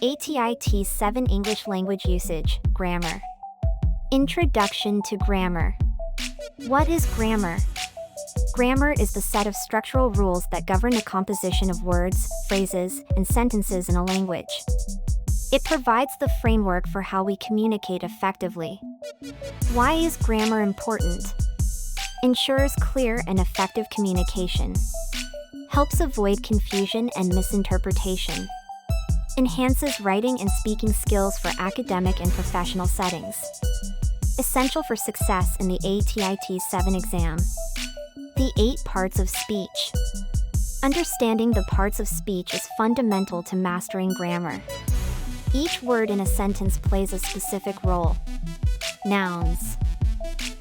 ATI TEAS 7 English Language Usage, Grammar. Introduction to Grammar. What is grammar? Grammar is the set of structural rules that govern the composition of words, phrases, and sentences in a language. It provides the framework for how we communicate effectively. Why is grammar important? Ensures clear and effective communication. Helps avoid confusion and misinterpretation. Enhances writing and speaking skills for academic and professional settings. Essential for success in the ATI TEAS 7 exam. The 8 parts of speech. Understanding the parts of speech is fundamental to mastering grammar. Each word in a sentence plays a specific role. Nouns.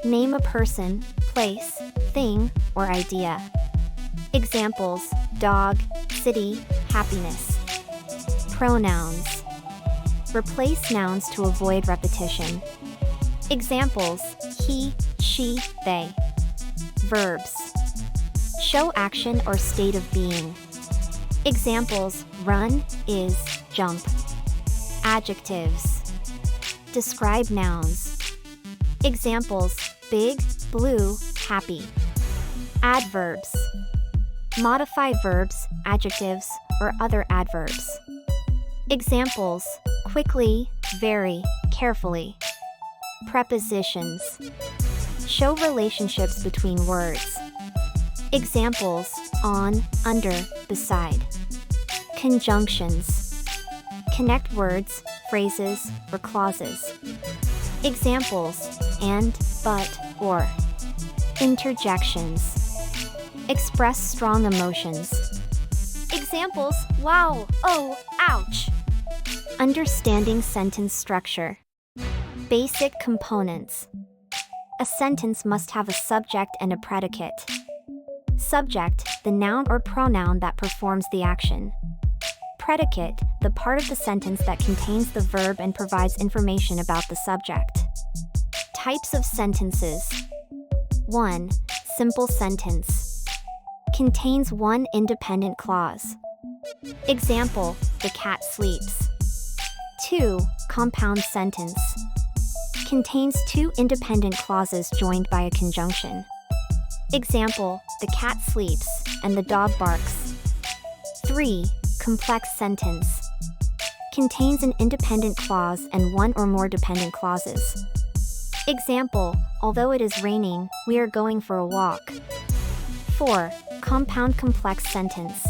Name a person, place, thing, or idea. Examples: dog, city, happiness. Pronouns. Replace nouns to avoid repetition. Examples: he, she, they. Verbs. Show action or state of being. Examples: run, is, jump. Adjectives. Describe nouns. Examples: big, blue, happy. Adverbs. Modify verbs, adjectives, or other adverbs. Examples: quickly, very, carefully. Prepositions. Show relationships between words. Examples: on, under, beside. Conjunctions. Connect words, phrases, or clauses. Examples: and, but, or. Interjections. Express strong emotions. Examples: wow, oh, ouch. Understanding sentence structure. Basic components. A sentence must have a subject and a predicate. Subject, the noun or pronoun that performs the action. Predicate, the part of the sentence that contains the verb and provides information about the subject. Types of sentences. 1. Simple sentence. Contains one independent clause. Example: the cat sleeps. 2. Compound sentence. Contains 2 independent clauses joined by a conjunction. Example: the cat sleeps and the dog barks. 3. Complex sentence. Contains an independent clause and one or more dependent clauses. Example: although it is raining, we are going for a walk. 4. Compound complex sentence.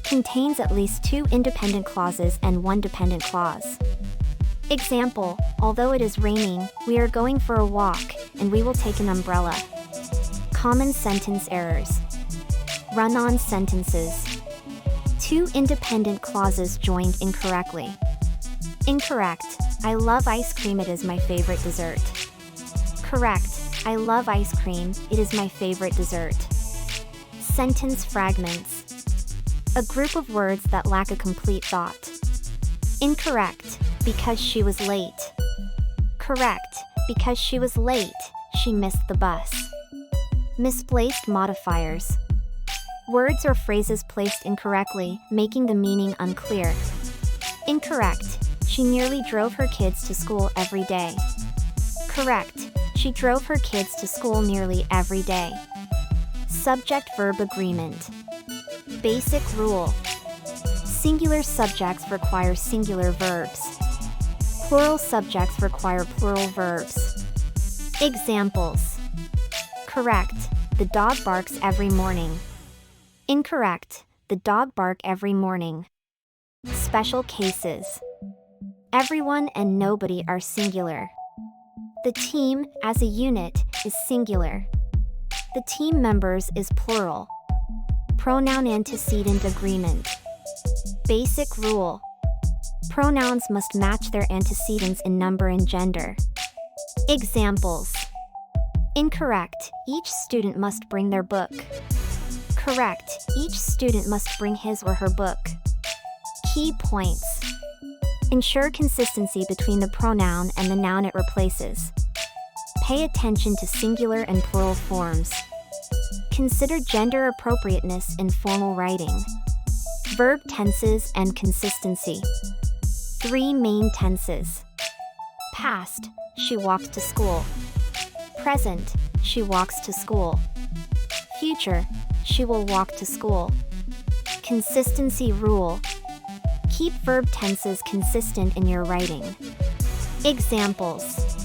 Contains at least 2 independent clauses and one dependent clause. Example: although it is raining, we are going for a walk, and we will take an umbrella. Common sentence errors. Run-on sentences. 2 independent clauses joined incorrectly. Incorrect: I love ice cream, it is my favorite dessert. Correct: I love ice cream, it is my favorite dessert. Sentence fragments. A group of words that lack a complete thought. Incorrect: because she was late. Correct: because she was late, she missed the bus. Misplaced modifiers. Words or phrases placed incorrectly, making the meaning unclear. Incorrect: she nearly drove her kids to school every day. Correct: she drove her kids to school nearly every day. Subject-verb agreement. Basic rule. Singular subjects require singular verbs. Plural subjects require plural verbs. Examples: correct: the dog barks every morning. Incorrect: the dog bark every morning. Special cases. Everyone and nobody are singular. The team, as a unit, is singular. The team members is plural. Pronoun antecedent agreement. Basic rule. Pronouns must match their antecedents in number and gender. Examples: incorrect: each student must bring their book. Correct: each student must bring his or her book. Key points. Ensure consistency between the pronoun and the noun it replaces. Pay attention to singular and plural forms. Consider gender appropriateness in formal writing. Verb tenses and consistency. 3 main tenses. Past, she walked to school. Present, she walks to school. Future, she will walk to school. Consistency rule. Keep verb tenses consistent in your writing. Examples.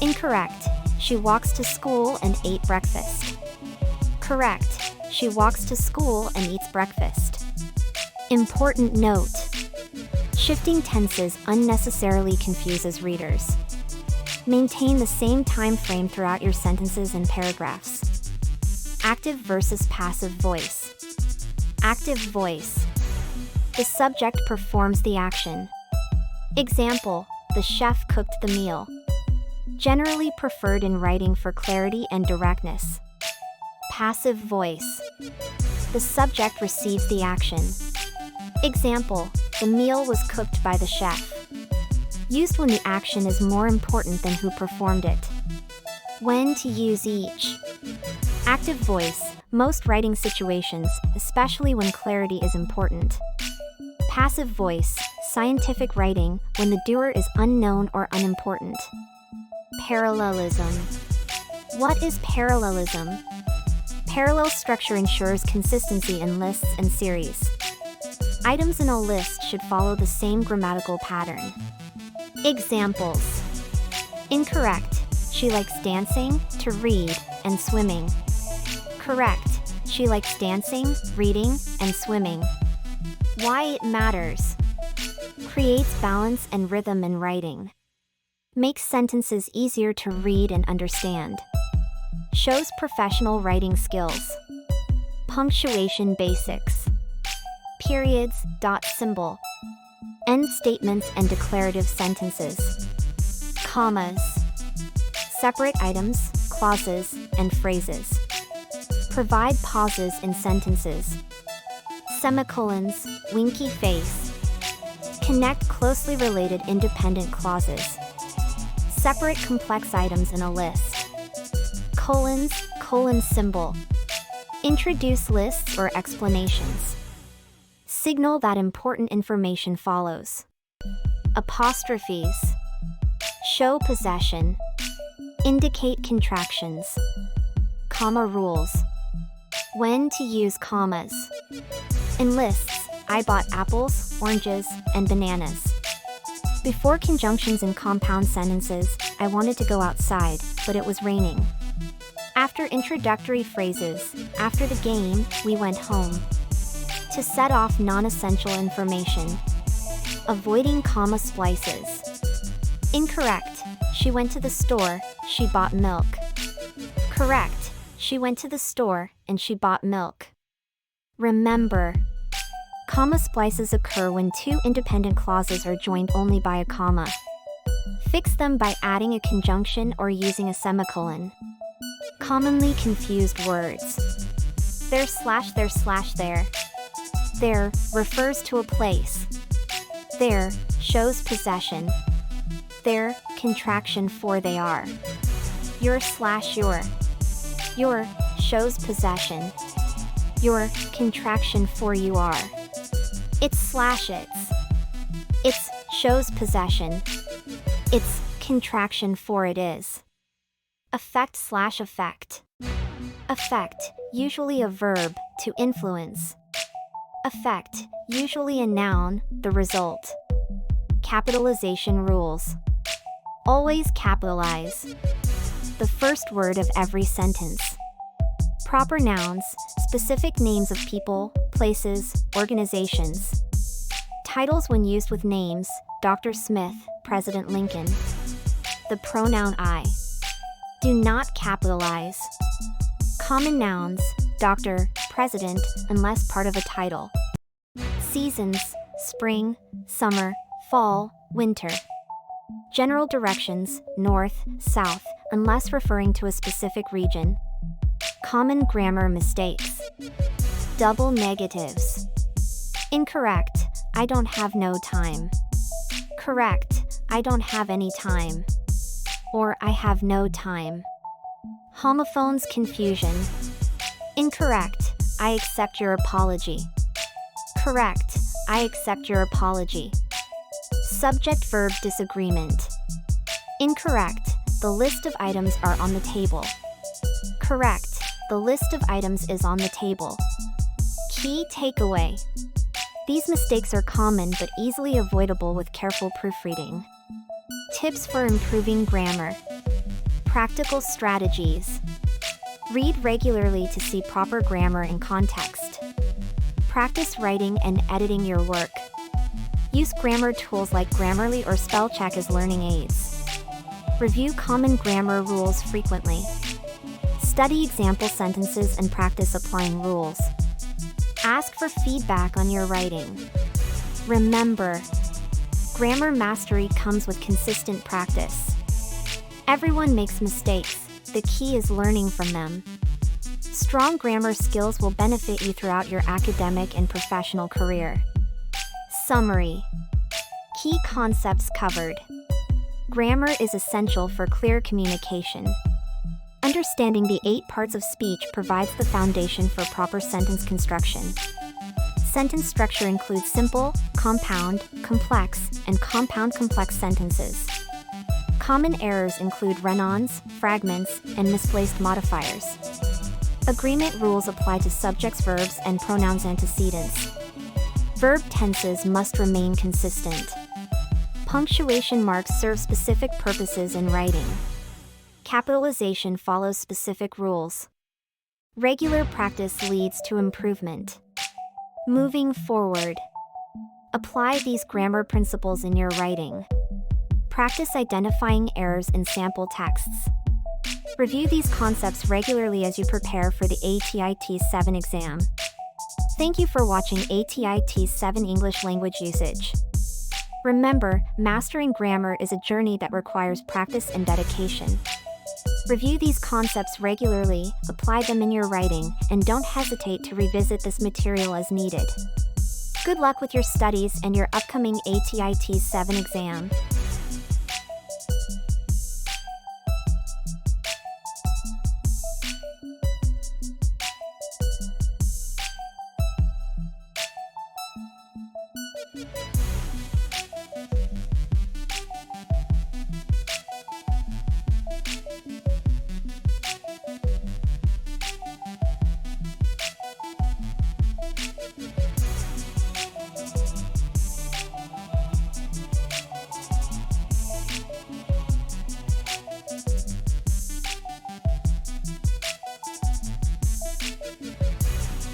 Incorrect, she walks to school and ate breakfast. Correct, she walks to school and eats breakfast. Important note. Shifting tenses unnecessarily confuses readers. Maintain the same time frame throughout your sentences and paragraphs. Active versus passive voice. Active voice. The subject performs the action. Example, the chef cooked the meal. Generally preferred in writing for clarity and directness. Passive voice. The subject receives the action. Example, the meal was cooked by the chef. Used when the action is more important than who performed it. When to use each. Active voice, most writing situations, especially when clarity is important. Passive voice, scientific writing, when the doer is unknown or unimportant. Parallelism. What is parallelism? Parallel structure ensures consistency in lists and series. Items in a list should follow the same grammatical pattern. Examples. Incorrect, she likes dancing, to read, and swimming. Correct, she likes dancing, reading, and swimming. Why it matters. Creates balance and rhythm in writing. Makes sentences easier to read and understand. Shows professional writing skills. Punctuation basics. Periods, dot symbol. End statements and declarative sentences. Commas. Separate items, clauses, and phrases. Provide pauses in sentences. Semicolons, winky face. Connect closely related independent clauses. Separate complex items in a list. Colons, colon symbol. Introduce lists or explanations. Signal that important information follows. Apostrophes. Show possession. Indicate contractions. Comma rules. When to use commas. In lists, I bought apples, oranges, and bananas. Before conjunctions in compound sentences, I wanted to go outside, but it was raining. After introductory phrases, after the game, we went home. To set off non-essential information. Avoiding comma splices. Incorrect, she went to the store, she bought milk. Correct, she went to the store and she bought milk. Remember, comma splices occur when two independent clauses are joined only by a comma. Fix them by adding a conjunction or using a semicolon. Commonly confused words. There slash there slash there. There refers to a place. There shows possession. There, contraction for they are. Your slash your. Your shows possession. Your, contraction for you are. It's slash its. Its shows possession. Its, contraction for it is. Affect slash effect. Affect, usually a verb, to influence. Effect, usually a noun, the result. Capitalization rules. Always capitalize. The first word of every sentence. Proper nouns, specific names of people, places, organizations. Titles when used with names, Dr. Smith, President Lincoln. The pronoun I. Do not capitalize. Common nouns, Dr., President, unless part of a title. Seasons, spring, summer, fall, winter. General directions, north, south, unless referring to a specific region. Common grammar mistakes. Double negatives. Incorrect, I don't have no time. Correct, I don't have any time. Or I have no time. Homophones confusion. Incorrect. I accept your apology. Correct. I accept your apology. Subject-verb disagreement. Incorrect. The list of items are on the table. Correct. The list of items is on the table. Key takeaway. These mistakes are common but easily avoidable with careful proofreading. Tips for improving grammar. Practical strategies. Read regularly to see proper grammar and context. Practice writing and editing your work. Use grammar tools like Grammarly or Spellcheck as learning aids. Review common grammar rules frequently. Study example sentences and practice applying rules. Ask for feedback on your writing. Remember, grammar mastery comes with consistent practice. Everyone makes mistakes. The key is learning from them. Strong grammar skills will benefit you throughout your academic and professional career. Summary. Key concepts covered. Grammar is essential for clear communication. Understanding the 8 parts of speech provides the foundation for proper sentence construction. Sentence structure includes simple, compound, complex, and compound complex sentences. Common errors include run-ons, fragments, and misplaced modifiers. Agreement rules apply to subjects, verbs, and pronouns antecedents. Verb tenses must remain consistent. Punctuation marks serve specific purposes in writing. Capitalization follows specific rules. Regular practice leads to improvement. Moving forward. Apply these grammar principles in your writing. Practice identifying errors in sample texts. Review these concepts regularly as you prepare for the ATI TEAS 7 exam. Thank you for watching ATI TEAS 7 English Language Usage. Remember, mastering grammar is a journey that requires practice and dedication. Review these concepts regularly, apply them in your writing, and don't hesitate to revisit this material as needed. Good luck with your studies and your upcoming ATI TEAS 7 exam.